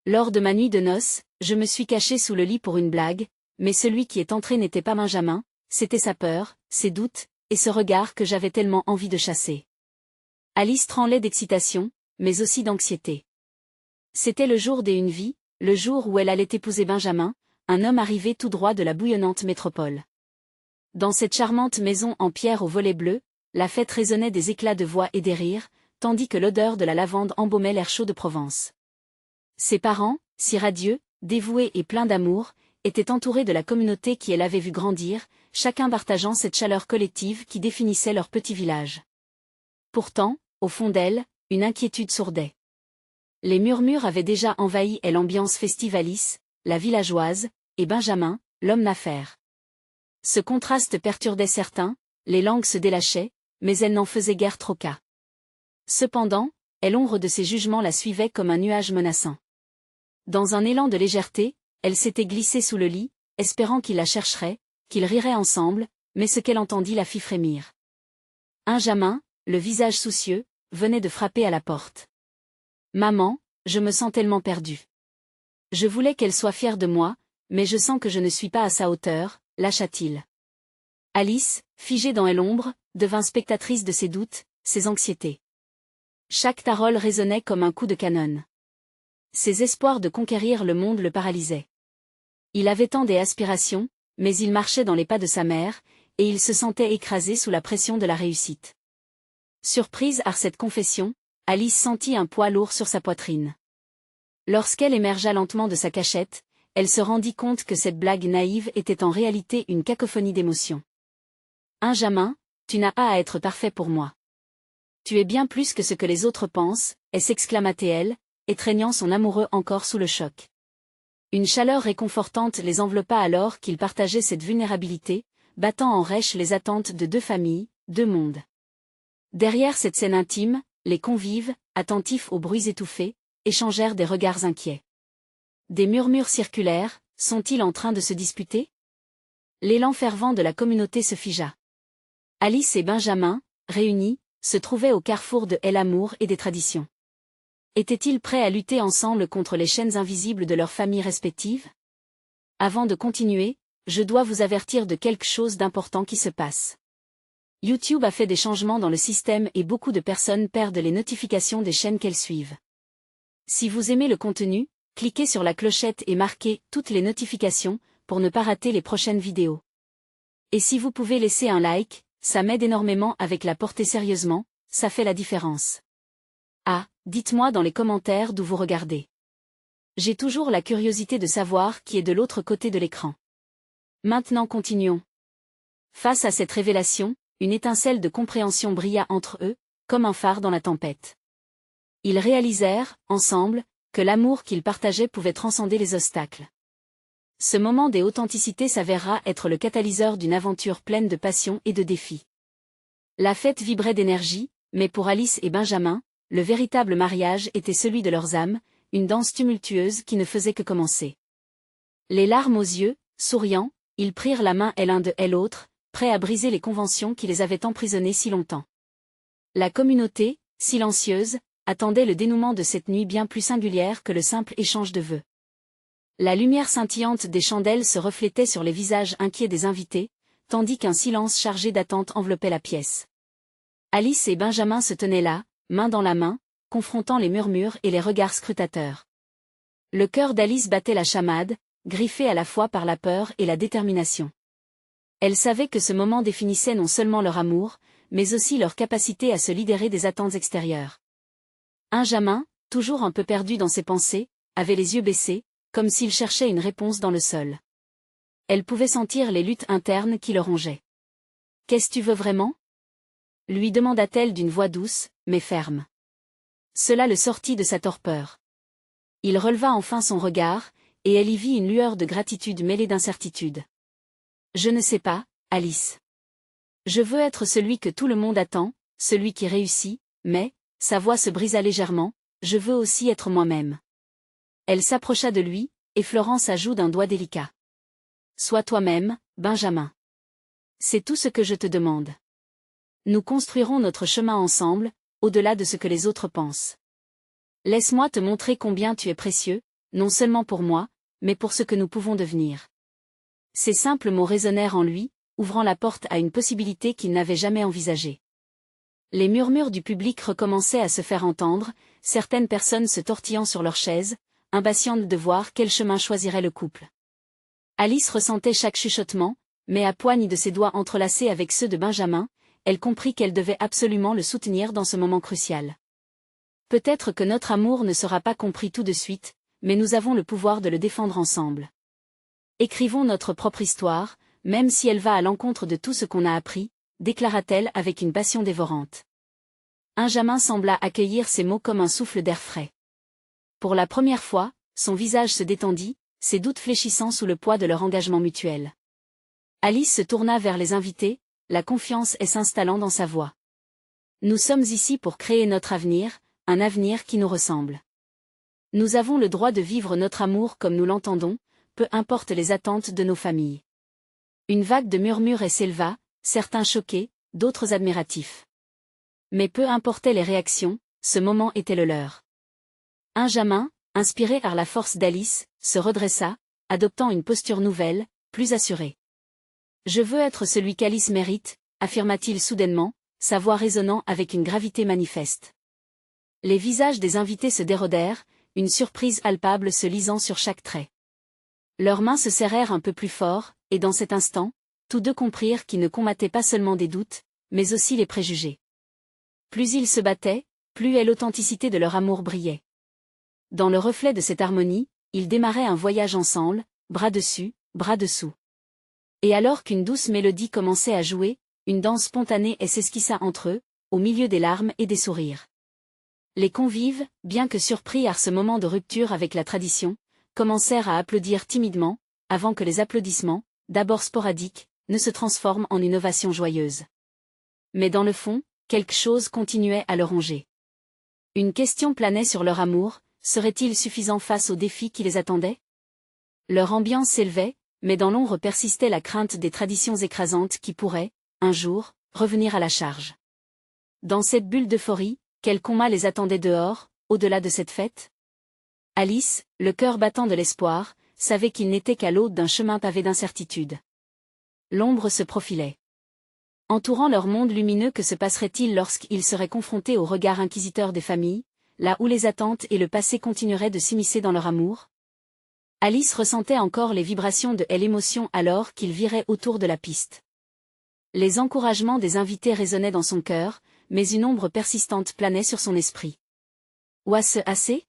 Lors de ma nuit de noces, je me suis cachée sous le lit pour une blague, mais celui qui est entré n'était pas Benjamin, c'était sa peur, ses doutes, et ce regard que j'avais tellement envie de chasser. Alice tremblait d'excitation, mais aussi d'anxiété. C'était le jour des une vie, le jour où elle allait épouser Benjamin, un homme arrivé tout droit de la bouillonnante métropole. Dans cette charmante maison en pierre aux volets bleus, la fête résonnait des éclats de voix et des rires, tandis que l'odeur de la lavande embaumait l'air chaud de Provence. Ses parents, si radieux, dévoués et pleins d'amour, étaient entourés de la communauté qui elle avait vu grandir, chacun partageant cette chaleur collective qui définissait leur petit village. Pourtant, au fond d'elle, une inquiétude sourdait. Les murmures avaient déjà envahi l'ambiance festive. Alice, la villageoise, et Benjamin, l'homme d'affaires. Ce contraste perturbait certains, les langues se délachaient, mais elle n'en faisait guère trop cas. Cependant, l'ombre de ses jugements la suivait comme un nuage menaçant. Dans un élan de légèreté, elle s'était glissée sous le lit, espérant qu'il la chercherait, qu'ils riraient ensemble, mais ce qu'elle entendit la fit frémir. Benjamin, le visage soucieux, venait de frapper à la porte. « Maman, je me sens tellement perdue. Je voulais qu'elle soit fière de moi, mais je sens que je ne suis pas à sa hauteur », lâcha-t-il. Alice, figée dans l'ombre, devint spectatrice de ses doutes, ses anxiétés. Chaque parole résonnait comme un coup de canon. Ses espoirs de conquérir le monde le paralysaient. Il avait tant d'aspirations, mais il marchait dans les pas de sa mère, et il se sentait écrasé sous la pression de la réussite. Surprise par cette confession, Alice sentit un poids lourd sur sa poitrine. Lorsqu'elle émergea lentement de sa cachette, elle se rendit compte que cette blague naïve était en réalité une cacophonie d'émotions. « Benjamin, tu n'as pas à être parfait pour moi. Tu es bien plus que ce que les autres pensent », s'exclama-t-elle, étreignant son amoureux encore sous le choc. Une chaleur réconfortante les enveloppa alors qu'ils partageaient cette vulnérabilité, battant en brèche les attentes de deux familles, deux mondes. Derrière cette scène intime, les convives, attentifs aux bruits étouffés, échangèrent des regards inquiets. Des murmures circulèrent, sont-ils en train de se disputer? L'élan fervent de la communauté se figea. Alice et Benjamin, réunis, se trouvaient au carrefour de l'amour et des traditions. Étaient-ils prêts à lutter ensemble contre les chaînes invisibles de leurs familles respectives? Avant de continuer, je dois vous avertir de quelque chose d'important qui se passe. YouTube a fait des changements dans le système et beaucoup de personnes perdent les notifications des chaînes qu'elles suivent. Si vous aimez le contenu, cliquez sur la clochette et marquez « Toutes les notifications » pour ne pas rater les prochaines vidéos. Et si vous pouvez laisser un like, ça m'aide énormément avec la portée sérieusement, ça fait la différence. Ah, dites-moi dans les commentaires d'où vous regardez. J'ai toujours la curiosité de savoir qui est de l'autre côté de l'écran. Maintenant continuons. Face à cette révélation, une étincelle de compréhension brilla entre eux, comme un phare dans la tempête. Ils réalisèrent, ensemble, que l'amour qu'ils partageaient pouvait transcender les obstacles. Ce moment d'authenticité s'avéra être le catalyseur d'une aventure pleine de passion et de défis. La fête vibrait d'énergie, mais pour Alice et Benjamin, le véritable mariage était celui de leurs âmes, une danse tumultueuse qui ne faisait que commencer. Les larmes aux yeux, souriants, ils prirent la main l'un de l'autre, prêts à briser les conventions qui les avaient emprisonnés si longtemps. La communauté, silencieuse, attendait le dénouement de cette nuit bien plus singulière que le simple échange de vœux. La lumière scintillante des chandelles se reflétait sur les visages inquiets des invités, tandis qu'un silence chargé d'attente enveloppait la pièce. Alice et Benjamin se tenaient là, main dans la main, confrontant les murmures et les regards scrutateurs. Le cœur d'Alice battait la chamade, griffé à la fois par la peur et la détermination. Elle savait que ce moment définissait non seulement leur amour, mais aussi leur capacité à se libérer des attentes extérieures. Benjamin, toujours un peu perdu dans ses pensées, avait les yeux baissés, comme s'il cherchait une réponse dans le sol. Elle pouvait sentir les luttes internes qui le rongeaient. « Qu'est-ce que tu veux vraiment ?» lui demanda-t-elle d'une voix douce, mais ferme. Cela le sortit de sa torpeur. Il releva enfin son regard, et elle y vit une lueur de gratitude mêlée d'incertitude. « Je ne sais pas, Alice. Je veux être celui que tout le monde attend, celui qui réussit, mais, sa voix se brisa légèrement, je veux aussi être moi-même. » Elle s'approcha de lui, effleurant sa joue d'un doigt délicat. « Sois toi-même, Benjamin. C'est tout ce que je te demande. Nous construirons notre chemin ensemble, au-delà de ce que les autres pensent. Laisse-moi te montrer combien tu es précieux, non seulement pour moi, mais pour ce que nous pouvons devenir. Ces simples mots résonnèrent en lui, ouvrant la porte à une possibilité qu'il n'avait jamais envisagée. Les murmures du public recommençaient à se faire entendre, certaines personnes se tortillant sur leurs chaises, impatientes de voir quel chemin choisirait le couple. Alice ressentait chaque chuchotement, mais à poigne de ses doigts entrelacés avec ceux de Benjamin, elle comprit qu'elle devait absolument le soutenir dans ce moment crucial. Peut-être que notre amour ne sera pas compris tout de suite, mais nous avons le pouvoir de le défendre ensemble. Écrivons notre propre histoire, même si elle va à l'encontre de tout ce qu'on a appris, déclara-t-elle avec une passion dévorante. Benjamin sembla accueillir ces mots comme un souffle d'air frais. Pour la première fois, son visage se détendit, ses doutes fléchissant sous le poids de leur engagement mutuel. Alice se tourna vers les invités, la confiance s'installant dans sa voix. Nous sommes ici pour créer notre avenir, un avenir qui nous ressemble. Nous avons le droit de vivre notre amour comme nous l'entendons, peu importe les attentes de nos familles. Une vague de murmures s'éleva, certains choqués, d'autres admiratifs. Mais peu importaient les réactions, ce moment était le leur. Benjamin, inspiré par la force d'Alice, se redressa, adoptant une posture nouvelle, plus assurée. « Je veux être celui qu'Alice mérite », affirma-t-il soudainement, sa voix résonnant avec une gravité manifeste. Les visages des invités se dérodèrent, une surprise palpable se lisant sur chaque trait. Leurs mains se serrèrent un peu plus fort, et dans cet instant, tous deux comprirent qu'ils ne combattaient pas seulement des doutes, mais aussi les préjugés. Plus ils se battaient, plus l'authenticité de leur amour brillait. Dans le reflet de cette harmonie, ils démarraient un voyage ensemble, bras dessus, bras dessous. Et alors qu'une douce mélodie commençait à jouer, une danse spontanée s'esquissa entre eux, au milieu des larmes et des sourires. Les convives, bien que surpris par ce moment de rupture avec la tradition, commencèrent à applaudir timidement, avant que les applaudissements, d'abord sporadiques, ne se transforment en une ovation joyeuse. Mais dans le fond, quelque chose continuait à le ronger. Une question planait sur leur amour, serait-il suffisant face aux défis qui les attendaient? Leur ambiance s'élevait, mais dans l'ombre persistait la crainte des traditions écrasantes qui pourraient, un jour, revenir à la charge. Dans cette bulle d'euphorie, quel combat les attendait dehors, au-delà de cette fête? Alice, le cœur battant de l'espoir, savait qu'il n'était qu'à l'aube d'un chemin pavé d'incertitudes. L'ombre se profilait. Entourant leur monde lumineux, que se passerait-il lorsqu'ils seraient confrontés au regard inquisiteur des familles, là où les attentes et le passé continueraient de s'immiscer dans leur amour? Alice ressentait encore les vibrations de l'émotion alors qu'ils viraient autour de la piste. Les encouragements des invités résonnaient dans son cœur, mais une ombre persistante planait sur son esprit. Was-ce assez?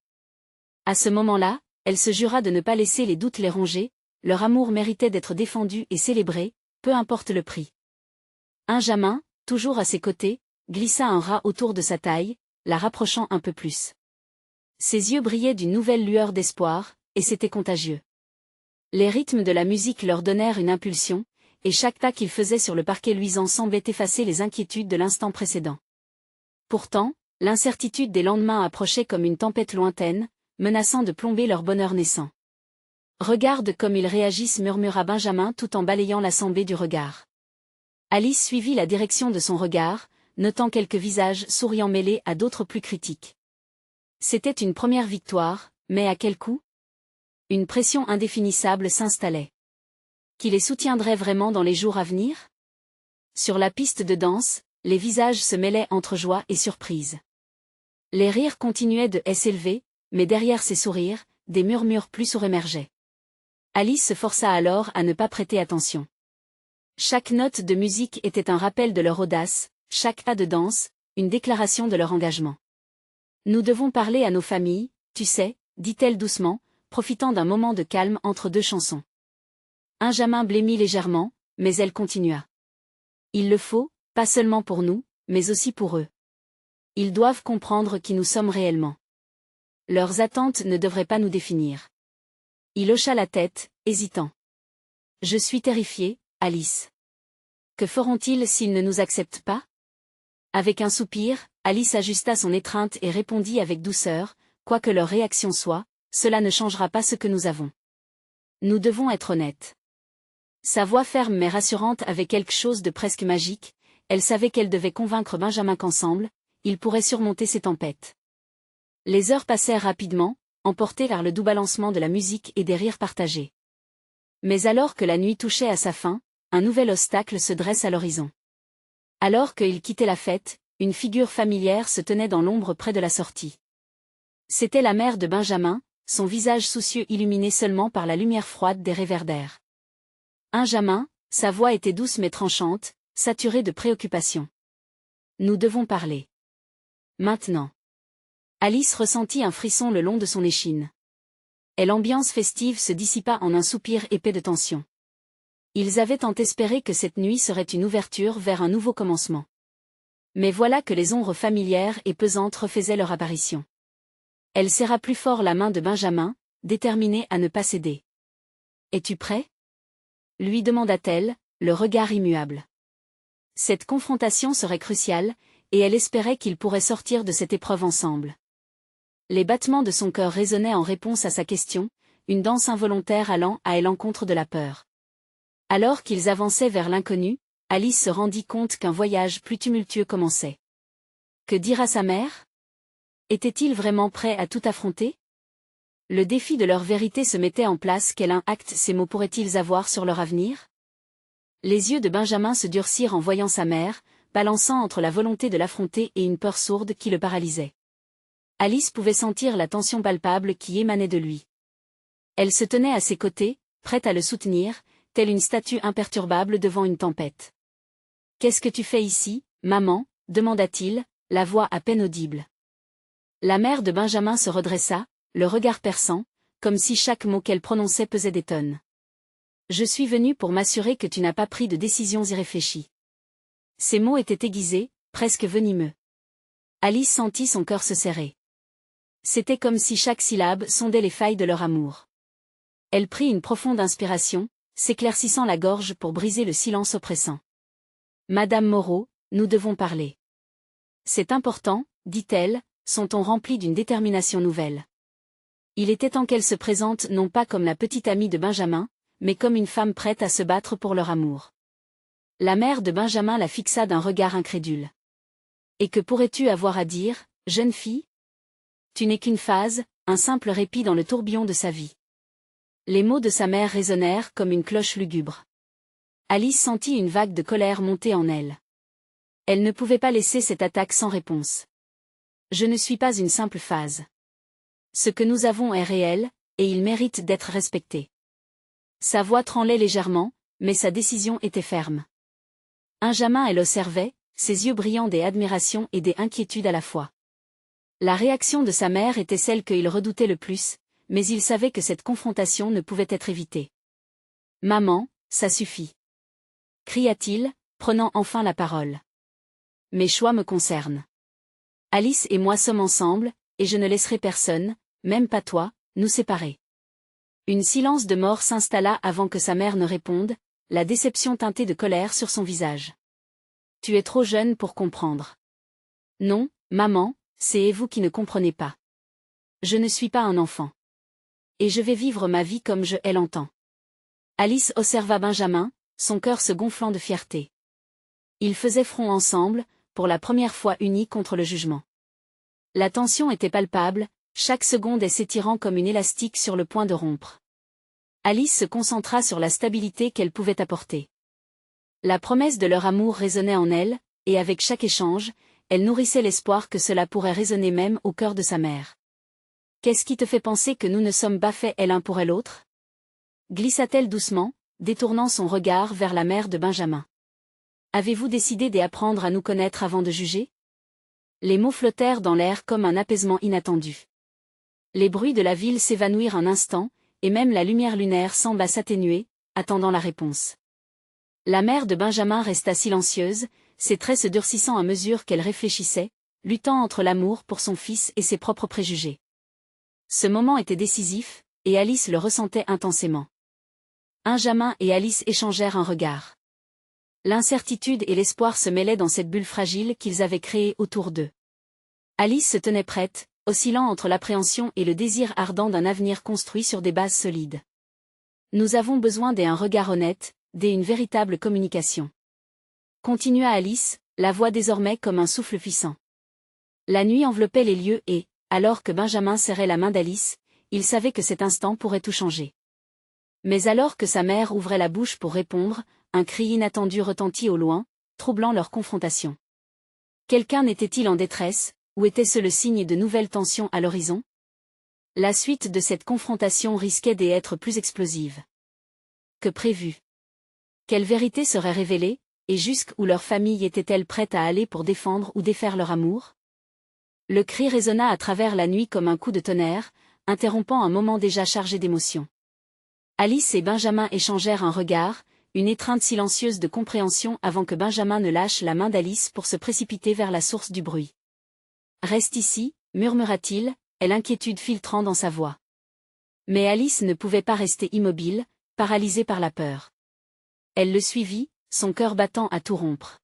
À ce moment-là, elle se jura de ne pas laisser les doutes les ronger, leur amour méritait d'être défendu et célébré, peu importe le prix. Benjamin, toujours à ses côtés, glissa un ras autour de sa taille, la rapprochant un peu plus. Ses yeux brillaient d'une nouvelle lueur d'espoir, et c'était contagieux. Les rythmes de la musique leur donnèrent une impulsion, et chaque pas qu'ils faisaient sur le parquet luisant semblait effacer les inquiétudes de l'instant précédent. Pourtant, l'incertitude des lendemains approchait comme une tempête lointaine, menaçant de plomber leur bonheur naissant. « Regarde comme ils réagissent », murmura Benjamin tout en balayant l'assemblée du regard. Alice suivit la direction de son regard, notant quelques visages souriants mêlés à d'autres plus critiques. C'était une première victoire, mais à quel coût? Une pression indéfinissable s'installait. Qui les soutiendrait vraiment dans les jours à venir? Sur la piste de danse, les visages se mêlaient entre joie et surprise. Les rires continuaient de s'élever, mais derrière ces sourires, des murmures plus sourds émergeaient. Alice se força alors à ne pas prêter attention. Chaque note de musique était un rappel de leur audace, chaque pas de danse, une déclaration de leur engagement. « Nous devons parler à nos familles, tu sais, » dit-elle doucement, profitant d'un moment de calme entre deux chansons. Benjamin blêmit légèrement, mais elle continua. « Il le faut, pas seulement pour nous, mais aussi pour eux. Ils doivent comprendre qui nous sommes réellement. Leurs attentes ne devraient pas nous définir. » Il hocha la tête, hésitant. « Je suis terrifiée, Alice. Que feront-ils s'ils ne nous acceptent pas? » Avec un soupir, Alice ajusta son étreinte et répondit avec douceur, « Quoi que leur réaction soit, cela ne changera pas ce que nous avons. Nous devons être honnêtes. » Sa voix ferme mais rassurante avait quelque chose de presque magique, elle savait qu'elle devait convaincre Benjamin qu'ensemble, ils pourraient surmonter ces tempêtes. Les heures passèrent rapidement, emportés par le doux balancement de la musique et des rires partagés. Mais alors que la nuit touchait à sa fin, un nouvel obstacle se dresse à l'horizon. Alors qu'il quittait la fête, une figure familière se tenait dans l'ombre près de la sortie. C'était la mère de Benjamin, son visage soucieux illuminé seulement par la lumière froide des réverbères. Benjamin, sa voix était douce mais tranchante, saturée de préoccupation. Nous devons parler. Maintenant. Alice ressentit un frisson le long de son échine. Et l'ambiance festive se dissipa en un soupir épais de tension. Ils avaient tant espéré que cette nuit serait une ouverture vers un nouveau commencement. Mais voilà que les ombres familières et pesantes refaisaient leur apparition. Elle serra plus fort la main de Benjamin, déterminée à ne pas céder. « Es-tu prêt ?» lui demanda-t-elle, le regard immuable. Cette confrontation serait cruciale, et elle espérait qu'ils pourraient sortir de cette épreuve ensemble. Les battements de son cœur résonnaient en réponse à sa question, une danse involontaire allant à l'encontre de la peur. Alors qu'ils avançaient vers l'inconnu, Alice se rendit compte qu'un voyage plus tumultueux commençait. Que dira sa mère ? Était-il vraiment prêt à tout affronter ? Le défi de leur vérité se mettait en place. Quel impact ces mots pourraient-ils avoir sur leur avenir ? Les yeux de Benjamin se durcirent en voyant sa mère, balançant entre la volonté de l'affronter et une peur sourde qui le paralysait. Alice pouvait sentir la tension palpable qui émanait de lui. Elle se tenait à ses côtés, prête à le soutenir, telle une statue imperturbable devant une tempête. « Qu'est-ce que tu fais ici, maman ?» demanda-t-il, la voix à peine audible. La mère de Benjamin se redressa, le regard perçant, comme si chaque mot qu'elle prononçait pesait des tonnes. « Je suis venue pour m'assurer que tu n'as pas pris de décisions irréfléchies. » Ces mots étaient aiguisés, presque venimeux. Alice sentit son cœur se serrer. C'était comme si chaque syllabe sondait les failles de leur amour. Elle prit une profonde inspiration, s'éclaircissant la gorge pour briser le silence oppressant. « Madame Moreau, nous devons parler. »« C'est important, » dit-elle, son ton rempli d'une détermination nouvelle. Il était temps qu'elle se présente non pas comme la petite amie de Benjamin, mais comme une femme prête à se battre pour leur amour. La mère de Benjamin la fixa d'un regard incrédule. « Et que pourrais-tu avoir à dire, jeune fille ? Tu n'es qu'une phase, un simple répit dans le tourbillon de sa vie. » Les mots de sa mère résonnèrent comme une cloche lugubre. Alice sentit une vague de colère monter en elle. Elle ne pouvait pas laisser cette attaque sans réponse. « Je ne suis pas une simple phase. Ce que nous avons est réel, et il mérite d'être respecté. » Sa voix tremblait légèrement, mais sa décision était ferme. Benjamin elle observait, ses yeux brillants d'admiration et d'inquiétude à la fois. La réaction de sa mère était celle qu'il redoutait le plus, mais il savait que cette confrontation ne pouvait être évitée. « Maman, ça suffit. » cria-t-il, prenant enfin la parole. « Mes choix me concernent. Alice et moi sommes ensemble, et je ne laisserai personne, même pas toi, nous séparer. » Une silence de mort s'installa avant que sa mère ne réponde, la déception teintée de colère sur son visage. « Tu es trop jeune pour comprendre. »« Non, maman, c'est vous qui ne comprenez pas. Je ne suis pas un enfant. Et je vais vivre ma vie comme je l'entends. » Alice observa Benjamin, son cœur se gonflant de fierté. Ils faisaient front ensemble, pour la première fois unis contre le jugement. La tension était palpable, chaque seconde s'étirant comme une élastique sur le point de rompre. Alice se concentra sur la stabilité qu'elle pouvait apporter. La promesse de leur amour résonnait en elle, et avec chaque échange, elle nourrissait l'espoir que cela pourrait résonner même au cœur de sa mère. « Qu'est-ce qui te fait penser que nous ne sommes pas faits l'un pour l'autre » glissa-t-elle doucement, détournant son regard vers la mère de Benjamin. « Avez-vous décidé d'apprendre à nous connaître avant de juger ?» Les mots flottèrent dans l'air comme un apaisement inattendu. Les bruits de la ville s'évanouirent un instant, et même la lumière lunaire sembla s'atténuer, attendant la réponse. La mère de Benjamin resta silencieuse, ses traits se durcissant à mesure qu'elle réfléchissait, luttant entre l'amour pour son fils et ses propres préjugés. Ce moment était décisif, et Alice le ressentait intensément. Benjamin et Alice échangèrent un regard. L'incertitude et l'espoir se mêlaient dans cette bulle fragile qu'ils avaient créée autour d'eux. Alice se tenait prête, oscillant entre l'appréhension et le désir ardent d'un avenir construit sur des bases solides. Nous avons besoin d'un regard honnête, d'une véritable communication. Continua Alice, la voix désormais comme un souffle puissant. La nuit enveloppait les lieux et, alors que Benjamin serrait la main d'Alice, il savait que cet instant pourrait tout changer. Mais alors que sa mère ouvrait la bouche pour répondre, un cri inattendu retentit au loin, troublant leur confrontation. Quelqu'un était-il en détresse, ou était-ce le signe de nouvelles tensions à l'horizon? La suite de cette confrontation risquait d'être plus explosive que prévu. Quelle vérité serait révélée, et jusqu'où leur famille était-elle prête à aller pour défendre ou défaire leur amour? Le cri résonna à travers la nuit comme un coup de tonnerre, interrompant un moment déjà chargé d'émotions. Alice et Benjamin échangèrent un regard, une étreinte silencieuse de compréhension avant que Benjamin ne lâche la main d'Alice pour se précipiter vers la source du bruit. « Reste ici, murmura-t-il, et l'inquiétude filtrant dans sa voix. Mais Alice ne pouvait pas rester immobile, paralysée par la peur. Elle le suivit, son cœur battant à tout rompre.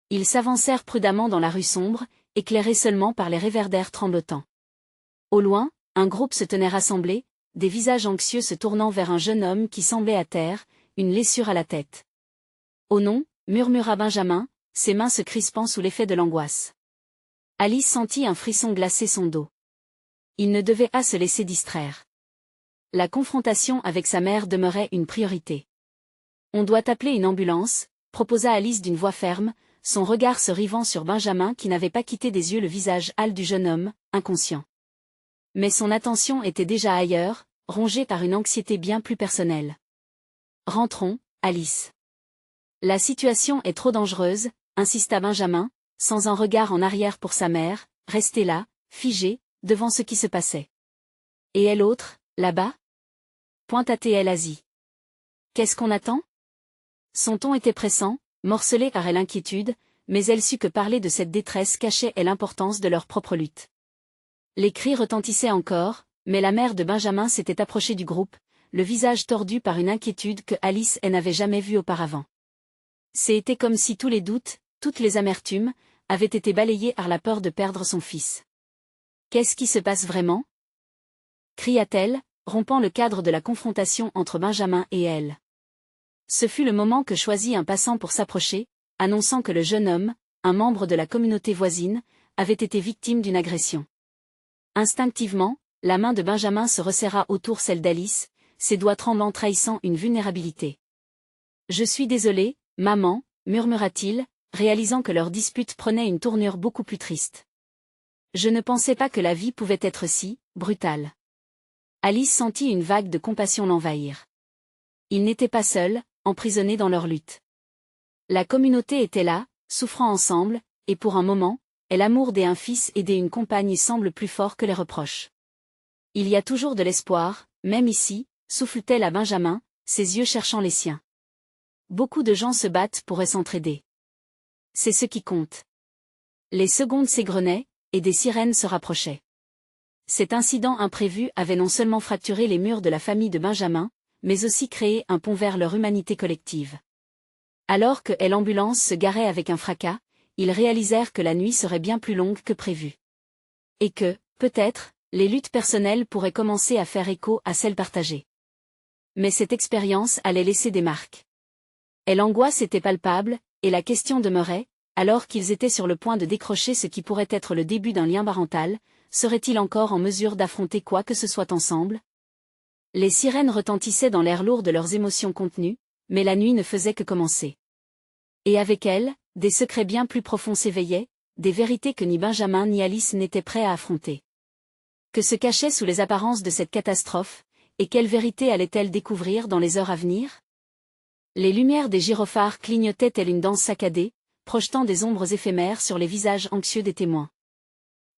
Ils s'avancèrent prudemment dans la rue sombre, éclairée seulement par les réverbères tremblotants. Au loin, un groupe se tenait rassemblé, des visages anxieux se tournant vers un jeune homme qui semblait à terre, une blessure à la tête. « Oh non !» murmura Benjamin, ses mains se crispant sous l'effet de l'angoisse. Alice sentit un frisson glacer son dos. Il ne devait pas se laisser distraire. La confrontation avec sa mère demeurait une priorité. « On doit appeler une ambulance », proposa Alice d'une voix ferme, son regard se rivant sur Benjamin qui n'avait pas quitté des yeux le visage hâle du jeune homme, inconscient. Mais son attention était déjà ailleurs, rongée par une anxiété bien plus personnelle. « Rentrons, Alice. La situation est trop dangereuse, insista Benjamin, sans un regard en arrière pour sa mère, restée là, figée, devant ce qui se passait. Et elle autre, là-bas? Pointa-t-elle Asie. Qu'est-ce qu'on attend? Son ton était pressant, morcelé par l'inquiétude, mais elle sut que parler de cette détresse cachait l'importance de leur propre lutte. Les cris retentissaient encore, mais la mère de Benjamin s'était approchée du groupe, le visage tordu par une inquiétude que Alice n'avait jamais vue auparavant. C'était comme si tous les doutes, toutes les amertumes, avaient été balayés par la peur de perdre son fils. « Qu'est-ce qui se passe vraiment ?» cria-t-elle, rompant le cadre de la confrontation entre Benjamin et elle. Ce fut le moment que choisit un passant pour s'approcher, annonçant que le jeune homme, un membre de la communauté voisine, avait été victime d'une agression. Instinctivement, la main de Benjamin se resserra autour celle d'Alice, ses doigts tremblants trahissant une vulnérabilité. « Je suis désolé, maman, murmura-t-il, réalisant que leur dispute prenait une tournure beaucoup plus triste. Je ne pensais pas que la vie pouvait être si brutale. Alice sentit une vague de compassion l'envahir. Ils n'étaient pas seuls, emprisonnés dans leur lutte. La communauté était là, souffrant ensemble, et pour un moment, l'amour d'un fils et d'une compagne semble plus fort que les reproches. Il y a toujours de l'espoir, même ici, souffle-t-elle à Benjamin, ses yeux cherchant les siens. Beaucoup de gens se battent pour s'entraider. C'est ce qui compte. Les secondes s'égrenaient, et des sirènes se rapprochaient. Cet incident imprévu avait non seulement fracturé les murs de la famille de Benjamin, mais aussi créé un pont vers leur humanité collective. Alors que l'ambulance se garait avec un fracas, ils réalisèrent que la nuit serait bien plus longue que prévu. Et que, peut-être, les luttes personnelles pourraient commencer à faire écho à celles partagées. Mais cette expérience allait laisser des marques. L'angoisse était palpable, et la question demeurait, alors qu'ils étaient sur le point de décrocher ce qui pourrait être le début d'un lien parental, seraient-ils encore en mesure d'affronter quoi que ce soit ensemble? Les sirènes retentissaient dans l'air lourd de leurs émotions contenues, mais la nuit ne faisait que commencer. Et avec elle, des secrets bien plus profonds s'éveillaient, des vérités que ni Benjamin ni Alice n'étaient prêts à affronter. Que se cachait sous les apparences de cette catastrophe, et quelle vérité allait-elle découvrir dans les heures à venir? Les lumières des gyrophares clignotaient telle une danse saccadée, projetant des ombres éphémères sur les visages anxieux des témoins.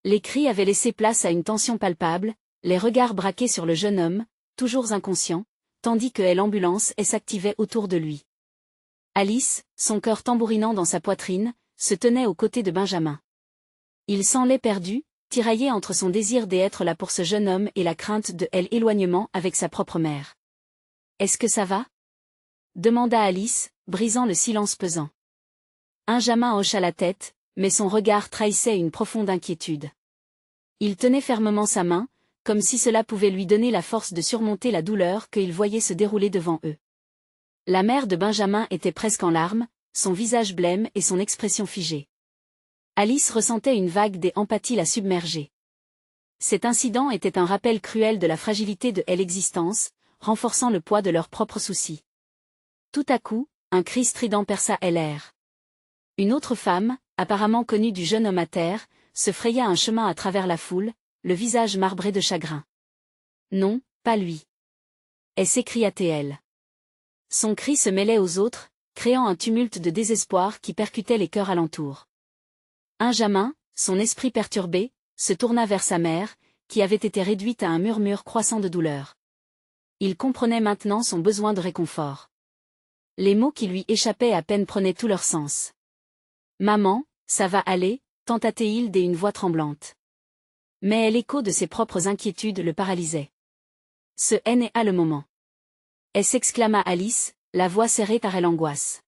Les cris avaient laissé place à une tension palpable, les regards braqués sur le jeune homme, toujours inconscient, tandis que l'ambulance s'activait autour de lui. Alice, son cœur tambourinant dans sa poitrine, se tenait aux côtés de Benjamin. Il semblait perdu, tiraillé entre son désir d'être là pour ce jeune homme et la crainte de l'éloignement avec sa propre mère. « Est-ce que ça va ?» demanda Alice, brisant le silence pesant. Benjamin hocha la tête, mais son regard trahissait une profonde inquiétude. Il tenait fermement sa main, comme si cela pouvait lui donner la force de surmonter la douleur qu'il voyait se dérouler devant eux. La mère de Benjamin était presque en larmes, son visage blême et son expression figée. Alice ressentait une vague d'empathie la submerger. Cet incident était un rappel cruel de la fragilité de l'existence, renforçant le poids de leurs propres soucis. Tout à coup, un cri strident perça l'air. Une autre femme, apparemment connue du jeune homme à terre, se fraya un chemin à travers la foule, le visage marbré de chagrin. Non, pas lui. S'écria-t-elle. Son cri se mêlait aux autres, créant un tumulte de désespoir qui percutait les cœurs alentour. Benjamin, son esprit perturbé, se tourna vers sa mère, qui avait été réduite à un murmure croissant de douleur. Il comprenait maintenant son besoin de réconfort. Les mots qui lui échappaient à peine prenaient tout leur sens. « Maman, ça va aller » tenta-t-il d'une voix tremblante. Mais l'écho de ses propres inquiétudes le paralysait. Ce n'est pas le moment. S'exclama Alice, la voix serrée par l'angoisse.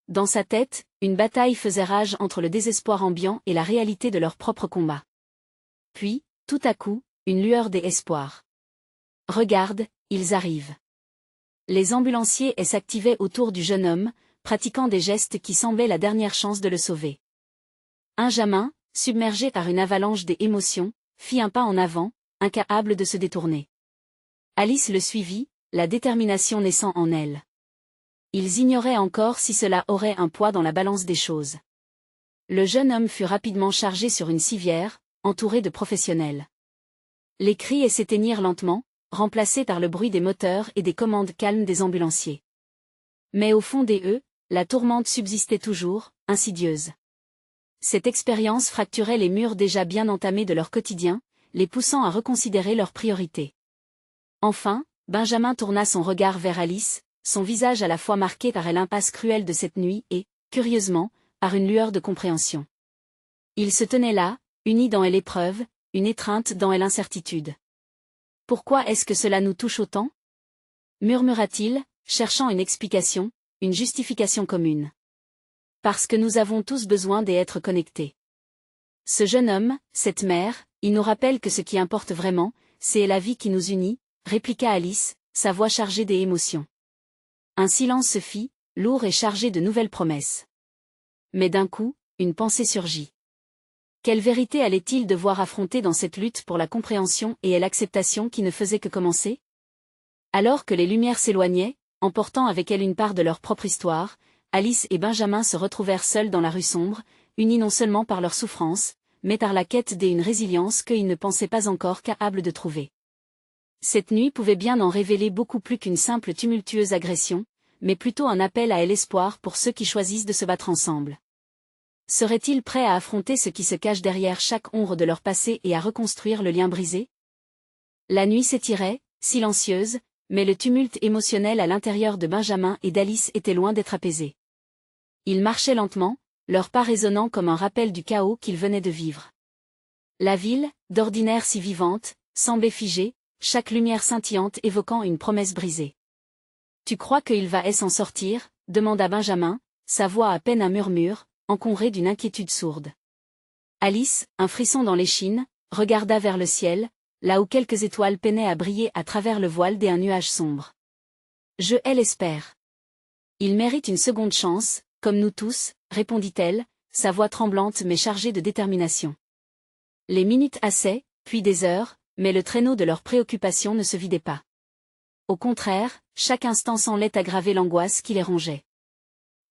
Dans sa tête, une bataille faisait rage entre le désespoir ambiant et la réalité de leur propre combat. Puis, tout à coup, une lueur d'espoir. « Regarde, ils arrivent. » Les ambulanciers s'activaient autour du jeune homme, pratiquant des gestes qui semblaient la dernière chance de le sauver. Benjamin, submergé par une avalanche d'émotions, fit un pas en avant, incapable de se détourner. Alice le suivit, la détermination naissant en elle. Ils ignoraient encore si cela aurait un poids dans la balance des choses. Le jeune homme fut rapidement chargé sur une civière, entouré de professionnels. Les cris s'éteignirent lentement, remplacés par le bruit des moteurs et des commandes calmes des ambulanciers. Mais au fond des la tourmente subsistait toujours, insidieuse. Cette expérience fracturait les murs déjà bien entamés de leur quotidien, les poussant à reconsidérer leurs priorités. Enfin, Benjamin tourna son regard vers Alice, son visage à la fois marqué par l'impasse cruelle de cette nuit et, curieusement, par une lueur de compréhension. Ils se tenaient là, unis dans l'épreuve, une étreinte dans l'incertitude. « Pourquoi est-ce que cela nous touche autant » murmura-t-il, cherchant une explication, une justification commune. « Parce que nous avons tous besoin d'être connectés. » Ce jeune homme, cette mère, il nous rappelle que ce qui importe vraiment, c'est la vie qui nous unit, répliqua Alice, sa voix chargée d'émotions. Un silence se fit, lourd et chargé de nouvelles promesses. Mais d'un coup, une pensée surgit. Quelle vérité allait-il devoir affronter dans cette lutte pour la compréhension et l'acceptation qui ne faisait que commencer? Alors que les lumières s'éloignaient, emportant avec elles une part de leur propre histoire, Alice et Benjamin se retrouvèrent seuls dans la rue sombre, unis non seulement par leur souffrance, mais par la quête d'une résilience qu'ils ne pensaient pas encore capables de trouver. Cette nuit pouvait bien en révéler beaucoup plus qu'une simple tumultueuse agression, mais plutôt un appel à l'espoir pour ceux qui choisissent de se battre ensemble. Seraient-ils prêts à affronter ce qui se cache derrière chaque ombre de leur passé et à reconstruire le lien brisé? La nuit s'étirait, silencieuse, mais le tumulte émotionnel à l'intérieur de Benjamin et d'Alice était loin d'être apaisé. Ils marchaient lentement, leurs pas résonnant comme un rappel du chaos qu'ils venaient de vivre. La ville, d'ordinaire si vivante, semblait figée, chaque lumière scintillante évoquant une promesse brisée. « Tu crois qu'il va s'en sortir » demanda Benjamin, sa voix à peine un murmure, encombrée d'une inquiétude sourde. Alice, un frisson dans l'échine, regarda vers le ciel, là où quelques étoiles peinaient à briller à travers le voile d'un nuage sombre. « Je l'espère. Il mérite une seconde chance, comme nous tous, répondit-elle, sa voix tremblante mais chargée de détermination. Les minutes passaient, puis des heures, mais le traîneau de leurs préoccupations ne se vidait pas. Au contraire, chaque instant semblait aggraver l'angoisse qui les rongeait.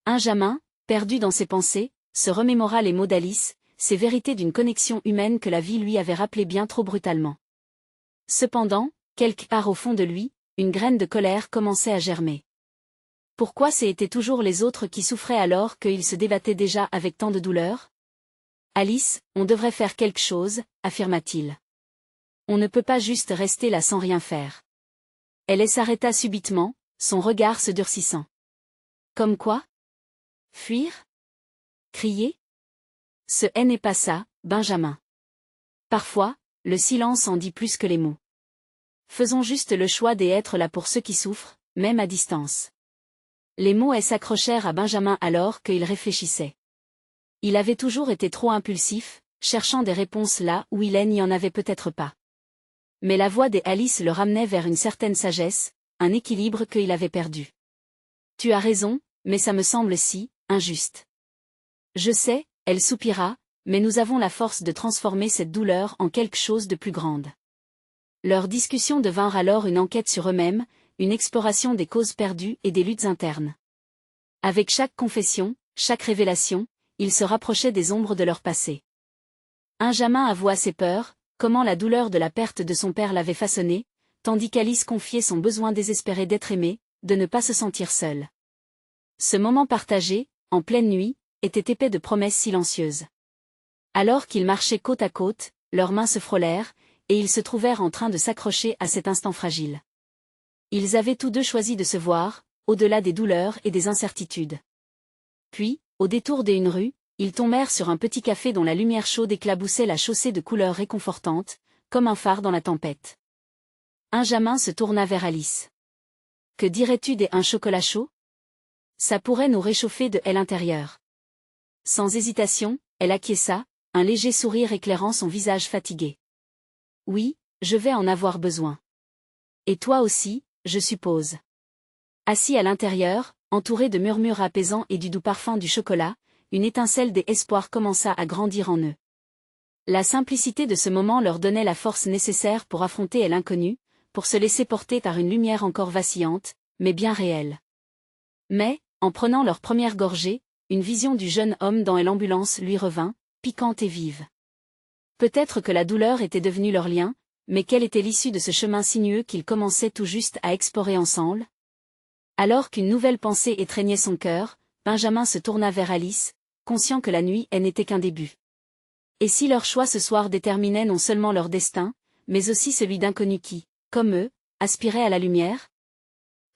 Benjamin, perdu dans ses pensées, se remémora les mots d'Alice, ces vérités d'une connexion humaine que la vie lui avait rappelées bien trop brutalement. Cependant, quelque part au fond de lui, une graine de colère commençait à germer. Pourquoi c'étaient toujours les autres qui souffraient alors qu'il se débattait déjà avec tant de douleur? Alice, on devrait faire quelque chose, affirma-t-il. On ne peut pas juste rester là sans rien faire. Elle s'arrêta subitement, son regard se durcissant. Comme quoi? Fuir? Crier? Ce n'est pas ça, Benjamin. Parfois, le silence en dit plus que les mots. Faisons juste le choix d'être là pour ceux qui souffrent, même à distance. Les mots s'accrochèrent à Benjamin alors qu'il réfléchissait. Il avait toujours été trop impulsif, cherchant des réponses là où il n'y en avait peut-être pas. Mais la voix d'Alice le ramenait vers une certaine sagesse, un équilibre qu'il avait perdu. Tu as raison, mais ça me semble si injuste. Je sais, elle soupira, mais nous avons la force de transformer cette douleur en quelque chose de plus grande. Leurs discussions devinrent alors une enquête sur eux-mêmes, une exploration des causes perdues et des luttes internes. Avec chaque confession, chaque révélation, ils se rapprochaient des ombres de leur passé. Benjamin avoua ses peurs, comment la douleur de la perte de son père l'avait façonné, tandis qu'Alice confiait son besoin désespéré d'être aimée, de ne pas se sentir seule. Ce moment partagé, en pleine nuit, était épais de promesses silencieuses. Alors qu'ils marchaient côte à côte, leurs mains se frôlèrent, et ils se trouvèrent en train de s'accrocher à cet instant fragile. Ils avaient tous deux choisi de se voir, au-delà des douleurs et des incertitudes. Puis, au détour d'une rue, ils tombèrent sur un petit café dont la lumière chaude éclaboussait la chaussée de couleurs réconfortantes, comme un phare dans la tempête. Benjamin se tourna vers Alice. « Que dirais-tu d'un chocolat chaud ? Ça pourrait nous réchauffer de l'intérieur. » Sans hésitation, elle acquiesça, un léger sourire éclairant son visage fatigué. « Oui, je vais en avoir besoin. Et toi aussi, je suppose. » Assis à l'intérieur, entouré de murmures apaisants et du doux parfum du chocolat, une étincelle d'espoir commença à grandir en eux. La simplicité de ce moment leur donnait la force nécessaire pour affronter l'inconnu, pour se laisser porter par une lumière encore vacillante, mais bien réelle. Mais, en prenant leur première gorgée, une vision du jeune homme dans l'ambulance lui revint, piquante et vive. Peut-être que la douleur était devenue leur lien, mais quelle était l'issue de ce chemin sinueux qu'ils commençaient tout juste à explorer ensemble ? Alors qu'une nouvelle pensée étreignait son cœur, Benjamin se tourna vers Alice, conscient que la nuit n'était qu'un début. Et si leur choix ce soir déterminait non seulement leur destin, mais aussi celui d'inconnus qui, comme eux, aspiraient à la lumière ?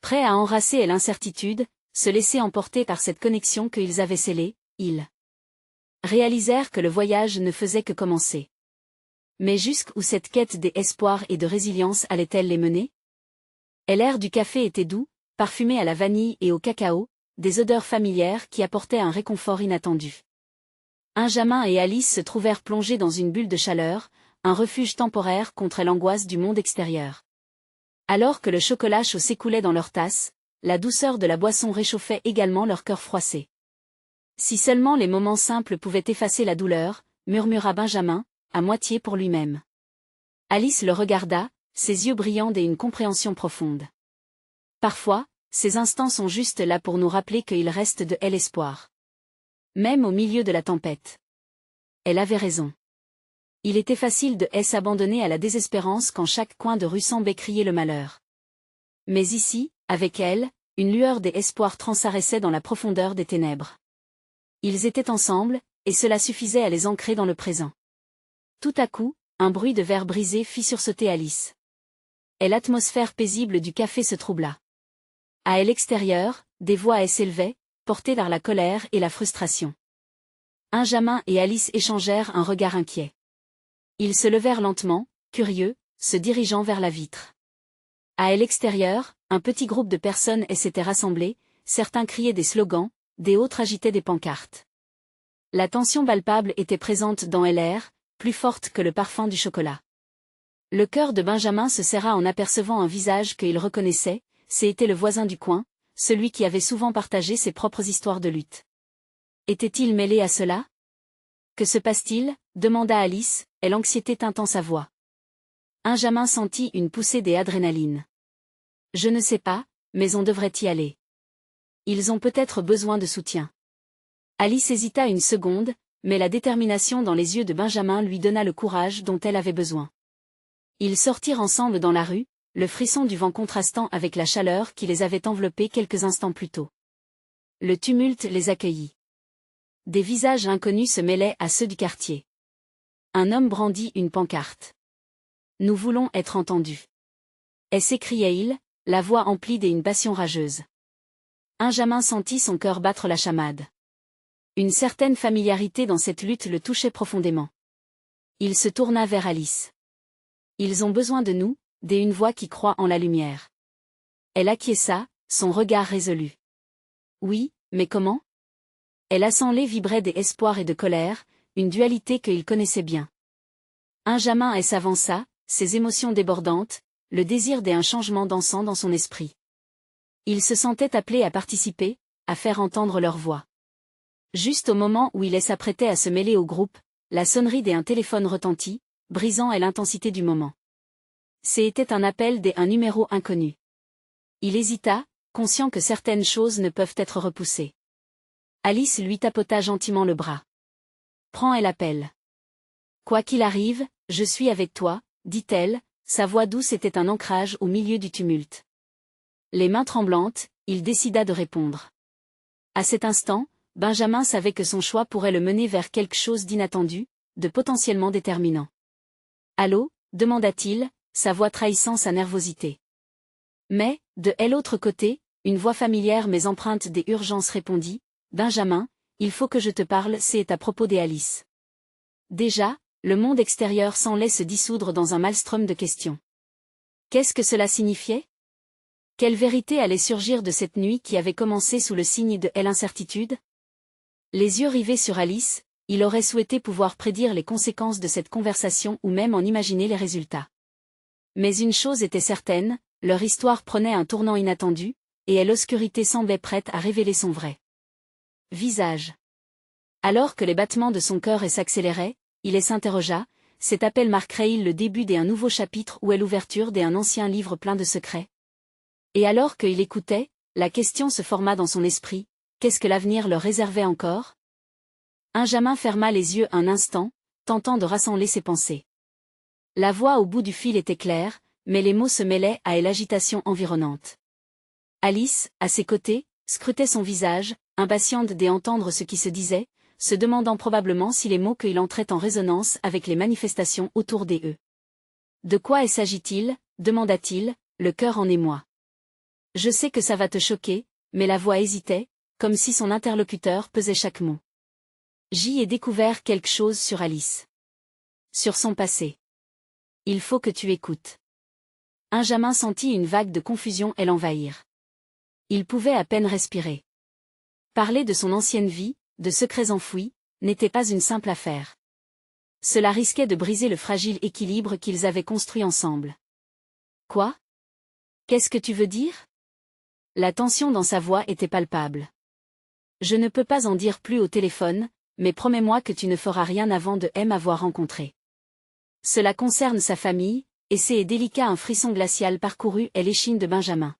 Prêts à embrasser l'incertitude, se laisser emporter par cette connexion qu'ils avaient scellée, ils réalisèrent que le voyage ne faisait que commencer. Mais jusqu'où cette quête d'espoir et de résilience allait-elle les mener ? Et l'air du café était doux, parfumé à la vanille et au cacao, des odeurs familières qui apportaient un réconfort inattendu. Benjamin et Alice se trouvèrent plongés dans une bulle de chaleur, un refuge temporaire contre l'angoisse du monde extérieur. Alors que le chocolat chaud s'écoulait dans leur tasse, la douceur de la boisson réchauffait également leur cœur froissé. Si seulement les moments simples pouvaient effacer la douleur, murmura Benjamin, à moitié pour lui-même. Alice le regarda, ses yeux brillants d'une compréhension profonde. Parfois, ces instants sont juste là pour nous rappeler qu'il reste de l'espoir. Même au milieu de la tempête. Elle avait raison. Il était facile de s'abandonner à la désespérance quand chaque coin de rue semblait crier le malheur. Mais ici, avec elle, une lueur d'espoir transparaissait dans la profondeur des ténèbres. Ils étaient ensemble, et cela suffisait à les ancrer dans le présent. Tout à coup, un bruit de verre brisé fit sursauter Alice. Et l'atmosphère paisible du café se troubla. À l'extérieur, des voix s'élevaient, portées par la colère et la frustration. Benjamin et Alice échangèrent un regard inquiet. Ils se levèrent lentement, curieux, se dirigeant vers la vitre. À l'extérieur, un petit groupe de personnes s'était rassemblé, certains criaient des slogans, des autres agitaient des pancartes. La tension palpable était présente dans l'air, plus forte que le parfum du chocolat. Le cœur de Benjamin se serra en apercevant un visage qu'il reconnaissait, c'était le voisin du coin, celui qui avait souvent partagé ses propres histoires de lutte. Était-il mêlé à cela ? Que se passe-t-il ? Demanda Alice, et l'anxiété tintant sa voix. Benjamin sentit une poussée d'adrénaline. Je ne sais pas, mais on devrait y aller. Ils ont peut-être besoin de soutien. Alice hésita une seconde, mais la détermination dans les yeux de Benjamin lui donna le courage dont elle avait besoin. Ils sortirent ensemble dans la rue, le frisson du vent contrastant avec la chaleur qui les avait enveloppés quelques instants plus tôt. Le tumulte les accueillit. Des visages inconnus se mêlaient à ceux du quartier. Un homme brandit une pancarte. « Nous voulons être entendus. » Et s'écriait-il, la voix emplie d'une passion rageuse. Benjamin sentit son cœur battre la chamade. Une certaine familiarité dans cette lutte le touchait profondément. Il se tourna vers Alice. « Ils ont besoin de nous », dit une voix qui croit en la lumière. Elle acquiesça, son regard résolu. « Oui, mais comment ?» Elle assemblée vibrait d'espoir et de colère, une dualité qu'il connaissait bien. Benjamin s'avança, ses émotions débordantes, le désir d'un changement dansant dans son esprit. Il se sentait appelé à participer, à faire entendre leur voix. Juste au moment où il s'apprêtait à se mêler au groupe, la sonnerie d'un téléphone retentit, brisant l'intensité du moment. C'était un appel d'un numéro inconnu. Il hésita, conscient que certaines choses ne peuvent être repoussées. Alice lui tapota gentiment le bras. « Prends l'appel. Quoi qu'il arrive, je suis avec toi, dit-elle, sa voix douce était un ancrage au milieu du tumulte. Les mains tremblantes, il décida de répondre. À cet instant, Benjamin savait que son choix pourrait le mener vers quelque chose d'inattendu, de potentiellement déterminant. « Allô » demanda-t-il, sa voix trahissant sa nervosité. Mais, de l'autre côté, une voix familière mais empreinte des urgences répondit, « Benjamin, il faut que je te parle, c'est à propos d'Alice. » Déjà, le monde extérieur semblait se dissoudre dans un maelstrom de questions. Qu'est-ce que cela signifiait? Quelle vérité allait surgir de cette nuit qui avait commencé sous le signe de l'incertitude? Les yeux rivés sur Alice, il aurait souhaité pouvoir prédire les conséquences de cette conversation ou même en imaginer les résultats. Mais une chose était certaine, leur histoire prenait un tournant inattendu, et l'obscurité semblait prête à révéler son vrai visage. Alors que les battements de son cœur s'accéléraient, il s'interrogea, cet appel marquerait-il le début d'un nouveau chapitre ou l'ouverture d'un ancien livre plein de secrets? Et alors qu'il écoutait, la question se forma dans son esprit, qu'est-ce que l'avenir leur réservait encore? Benjamin ferma les yeux un instant, tentant de rassembler ses pensées. La voix au bout du fil était claire, mais les mots se mêlaient à l'agitation environnante. Alice, à ses côtés, scrutait son visage, impatiente d'entendre ce qui se disait, se demandant probablement si les mots qu'il entraient en résonance avec les manifestations autour d'eux. « De quoi s'agit-il » demanda-t-il, le cœur en émoi. « Je sais que ça va te choquer, mais la voix hésitait, comme si son interlocuteur pesait chaque mot. J'y ai découvert quelque chose sur Alice. Sur son passé. Il faut que tu écoutes. » Benjamin sentit une vague de confusion l'envahir. Il pouvait à peine respirer. Parler de son ancienne vie, de secrets enfouis, n'était pas une simple affaire. Cela risquait de briser le fragile équilibre qu'ils avaient construit ensemble. Quoi? Qu'est-ce que tu veux dire? La tension dans sa voix était palpable. Je ne peux pas en dire plus au téléphone, mais promets-moi que tu ne feras rien avant de m'avoir rencontré. Cela concerne sa famille, et c'est délicat. Un frisson glacial parcourut l'échine de Benjamin.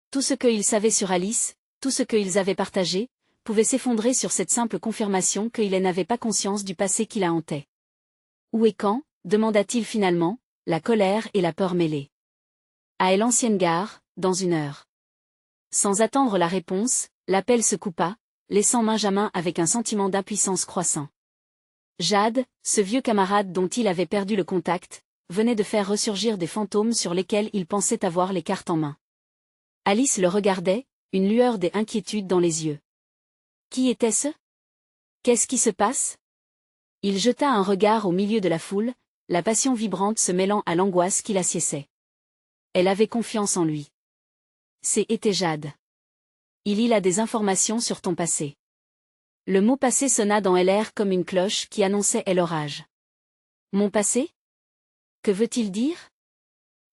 Tout ce qu'il savait sur Alice, tout ce qu'ils avaient partagé, pouvait s'effondrer sur cette simple confirmation qu'il n'avait pas conscience du passé qui la hantait. Où et quand, demanda-t-il finalement, la colère et la peur mêlées. À l'ancienne gare, dans 1 heure. Sans attendre la réponse, l'appel se coupa, laissant Benjamin avec un sentiment d'impuissance croissant. Jade, ce vieux camarade dont il avait perdu le contact, venait de faire ressurgir des fantômes sur lesquels il pensait avoir les cartes en main. Alice le regardait, une lueur d'inquiétude dans les yeux. Qui était-ce? Qu'est-ce qui se passe? Il jeta un regard au milieu de la foule, la passion vibrante se mêlant à l'angoisse qui l'assiégeait. Elle avait confiance en lui. C'était Jade. Il a des informations sur ton passé. Le mot passé sonna dans l'air comme une cloche qui annonçait l'orage. Mon passé? Que veut-il dire?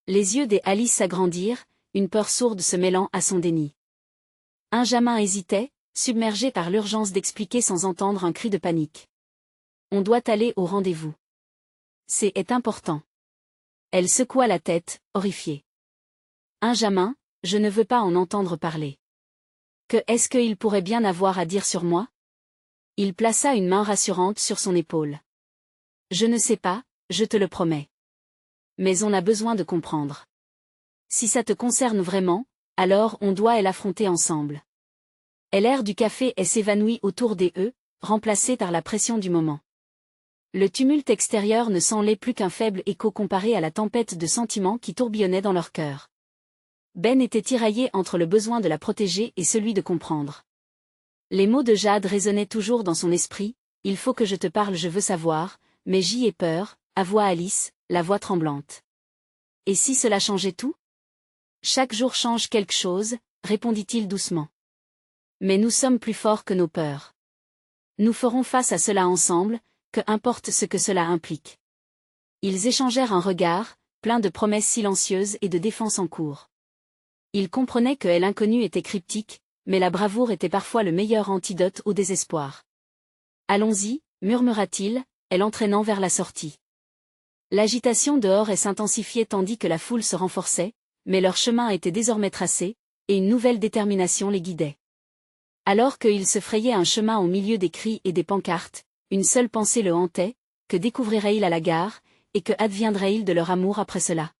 Les yeux d'Alice s'agrandirent, une peur sourde se mêlant à son déni. Benjamin hésitait, submergé par l'urgence d'expliquer sans entendre un cri de panique. On doit aller au rendez-vous. C'est important. Elle secoua la tête, horrifiée. Benjamin, je ne veux pas en entendre parler. Que est-ce qu'il pourrait bien avoir à dire sur moi? Il plaça une main rassurante sur son épaule. Je ne sais pas, je te le promets. Mais on a besoin de comprendre. Si ça te concerne vraiment, alors on doit l'affronter ensemble. L'air du café s'évanouit autour d'eux, remplacé par la pression du moment. Le tumulte extérieur ne semblait plus qu'un faible écho comparé à la tempête de sentiments qui tourbillonnait dans leur cœur. Ben était tiraillé entre le besoin de la protéger et celui de comprendre. Les mots de Jade résonnaient toujours dans son esprit, « Il faut que je te parle, je veux savoir, mais j'y ai peur », avoua Alice, la voix tremblante. « Et si cela changeait tout ?»« Chaque jour change quelque chose », répondit-il doucement. « Mais nous sommes plus forts que nos peurs. Nous ferons face à cela ensemble, que importe ce que cela implique. » Ils échangèrent un regard, plein de promesses silencieuses et de défenses en cours. Ils comprenaient que l'inconnu était cryptique, mais la bravoure était parfois le meilleur antidote au désespoir. « Allons-y » murmura-t-il, l'entraînant vers la sortie. L'agitation dehors s'intensifiait tandis que la foule se renforçait, mais leur chemin était désormais tracé, et une nouvelle détermination les guidait. Alors qu'ils se frayaient un chemin au milieu des cris et des pancartes, une seule pensée le hantait, que découvriraient-ils à la gare, et que adviendrait-il de leur amour après cela?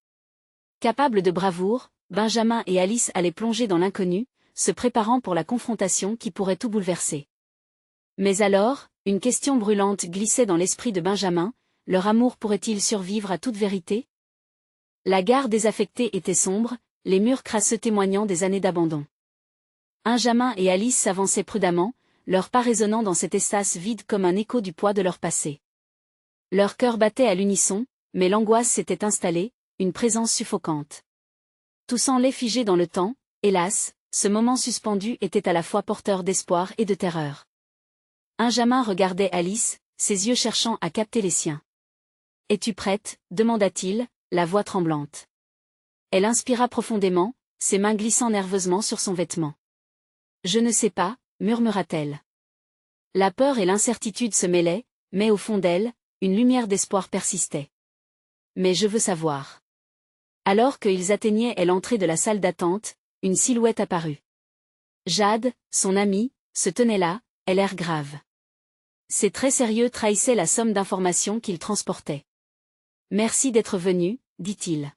Capables de bravoure, Benjamin et Alice allaient plonger dans l'inconnu, se préparant pour la confrontation qui pourrait tout bouleverser. Mais alors, une question brûlante glissait dans l'esprit de Benjamin, leur amour pourrait-il survivre à toute vérité? La gare désaffectée était sombre, les murs crasseux témoignant des années d'abandon. Benjamin et Alice s'avançaient prudemment, leurs pas résonnant dans cet espace vide comme un écho du poids de leur passé. Leur cœur battait à l'unisson, mais l'angoisse s'était installée, une présence suffocante. Tout semblait figé dans le temps, hélas, ce moment suspendu était à la fois porteur d'espoir et de terreur. Benjamin regardait Alice, ses yeux cherchant à capter les siens. « Es-tu prête » demanda-t-il, la voix tremblante. Elle inspira profondément, ses mains glissant nerveusement sur son vêtement. « Je ne sais pas » murmura-t-elle. La peur et l'incertitude se mêlaient, mais au fond d'elle, une lumière d'espoir persistait. « Mais je veux savoir. » Alors qu'ils atteignaient l'entrée de la salle d'attente, une silhouette apparut. Jade, son amie, se tenait là, l'air grave. Ses traits sérieux trahissaient la somme d'informations qu'il transportait. « Merci d'être venu » dit-il.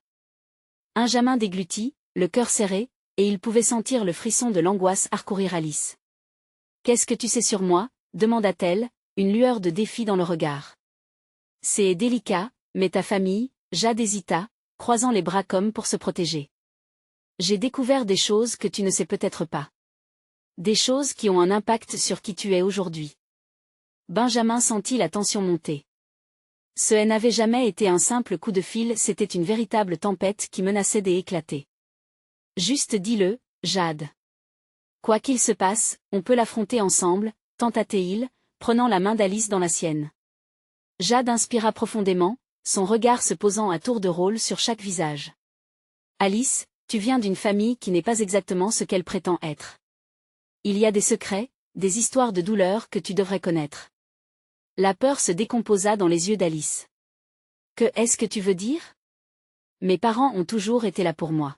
Benjamin déglutit, le cœur serré, et il pouvait sentir le frisson de l'angoisse parcourir Alice. « Qu'est-ce que tu sais sur moi » demanda-t-elle, une lueur de défi dans le regard. « C'est délicat, mais ta famille » Jade hésita, croisant les bras comme pour se protéger. « J'ai découvert des choses que tu ne sais peut-être pas. Des choses qui ont un impact sur qui tu es aujourd'hui. » Benjamin sentit la tension monter. Ce n'avait jamais été un simple coup de fil, c'était une véritable tempête qui menaçait d'éclater. « Juste dis-le, Jade. Quoi qu'il se passe, on peut l'affronter ensemble, tenta-t-il, prenant la main d'Alice dans la sienne. Jade inspira profondément, son regard se posant à tour de rôle sur chaque visage. « Alice, tu viens d'une famille qui n'est pas exactement ce qu'elle prétend être. Il y a des secrets, des histoires de douleur que tu devrais connaître. » La peur se décomposa dans les yeux d'Alice. « Que est-ce que tu veux dire ? Mes parents ont toujours été là pour moi. »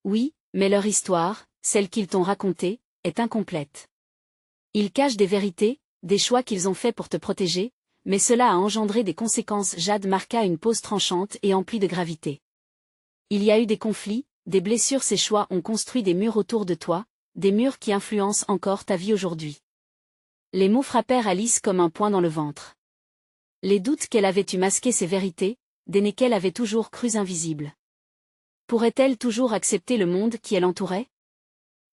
« Oui, mais leur histoire, celle qu'ils t'ont racontée, est incomplète. Ils cachent des vérités, des choix qu'ils ont faits pour te protéger, mais cela a engendré des conséquences. » Jade marqua une pause tranchante et emplie de gravité. « Il y a eu des conflits, des blessures, ces choix ont construit des murs autour de toi, des murs qui influencent encore ta vie aujourd'hui. » Les mots frappèrent Alice comme un poing dans le ventre. Les doutes qu'elle avait eu masquaient ces vérités, des nez qu'elle avait toujours crues invisibles. Pourrait-elle toujours accepter le monde qui l'entourait?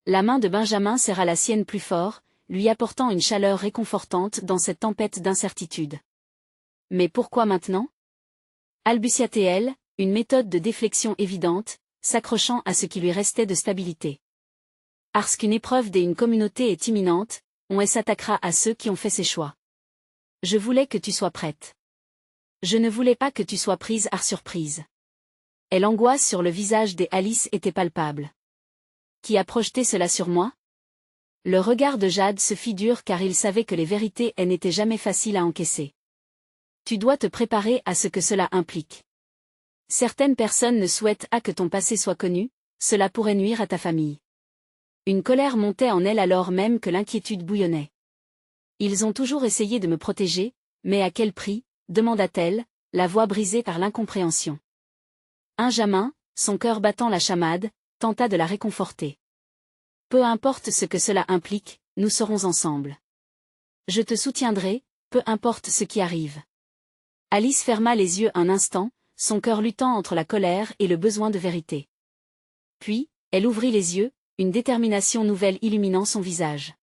La main de Benjamin serra la sienne plus fort, lui apportant une chaleur réconfortante dans cette tempête d'incertitude. Mais pourquoi maintenant? Balbutia-t-elle, une méthode de déflexion évidente, s'accrochant à ce qui lui restait de stabilité. Parce qu'une épreuve d'une communauté est imminente, on s'attaquera à ceux qui ont fait ces choix. Je voulais que tu sois prête. Je ne voulais pas que tu sois prise à surprise. Et l'angoisse sur le visage d'Alice était palpable. Qui a projeté cela sur moi? Le regard de Jade se fit dur car il savait que les vérités n'étaient jamais faciles à encaisser. Tu dois te préparer à ce que cela implique. Certaines personnes ne souhaitent pas que ton passé soit connu, cela pourrait nuire à ta famille. Une colère montait en elle alors même que l'inquiétude bouillonnait. Ils ont toujours essayé de me protéger, mais à quel prix? Demanda-t-elle, la voix brisée par l'incompréhension. Benjamin, son cœur battant la chamade, tenta de la réconforter. Peu importe ce que cela implique, nous serons ensemble. Je te soutiendrai, peu importe ce qui arrive. Alice ferma les yeux un instant, son cœur luttant entre la colère et le besoin de vérité. Puis, elle ouvrit les yeux, une détermination nouvelle illuminant son visage.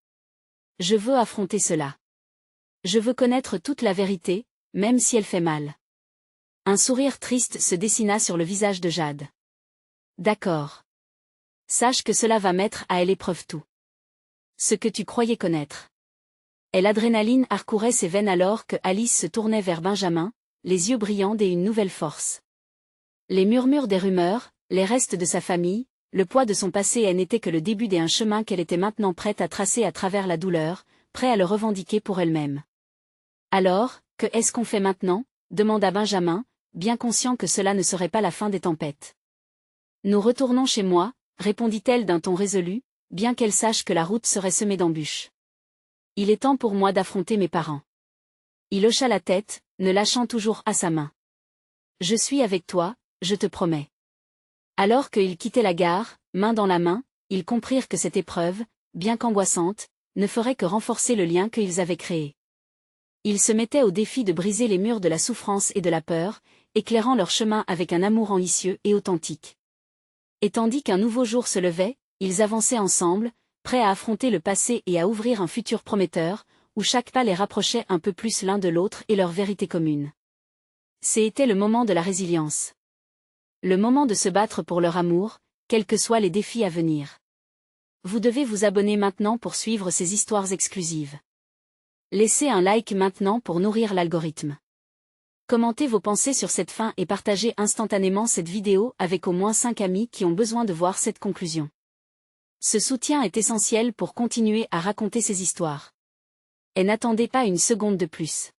Je veux affronter cela. Je veux connaître toute la vérité, même si elle fait mal. Un sourire triste se dessina sur le visage de Jade. D'accord. Sache que cela va mettre à l'épreuve tout. Ce que tu croyais connaître. Et l'adrénaline parcourait ses veines alors que Alice se tournait vers Benjamin, les yeux brillants d'une nouvelle force. Les murmures des rumeurs, les restes de sa famille, le poids de son passé n'était que le début d'un chemin qu'elle était maintenant prête à tracer à travers la douleur, prête à le revendiquer pour elle-même. Alors, Que est-ce qu'on fait maintenant? Demanda Benjamin, bien conscient que cela ne serait pas la fin des tempêtes. Nous retournons chez moi, répondit-elle d'un ton résolu, bien qu'elle sache que la route serait semée d'embûches. Il est temps pour moi d'affronter mes parents. Il hocha la tête, ne lâchant toujours à sa main. Je suis avec toi, je te promets. Alors qu'ils quittaient la gare, main dans la main, ils comprirent que cette épreuve, bien qu'angoissante, ne ferait que renforcer le lien qu'ils avaient créé. Ils se mettaient au défi de briser les murs de la souffrance et de la peur, éclairant leur chemin avec un amour ambitieux et authentique. Et tandis qu'un nouveau jour se levait, ils avançaient ensemble, prêts à affronter le passé et à ouvrir un futur prometteur, où chaque pas les rapprochait un peu plus l'un de l'autre et leur vérité commune. C'était le moment de la résilience. Le moment de se battre pour leur amour, quels que soient les défis à venir. Vous devez vous abonner maintenant pour suivre ces histoires exclusives. Laissez un like maintenant pour nourrir l'algorithme. Commentez vos pensées sur cette fin et partagez instantanément cette vidéo avec au moins 5 amis qui ont besoin de voir cette conclusion. Ce soutien est essentiel pour continuer à raconter ces histoires. Et n'attendez pas une seconde de plus.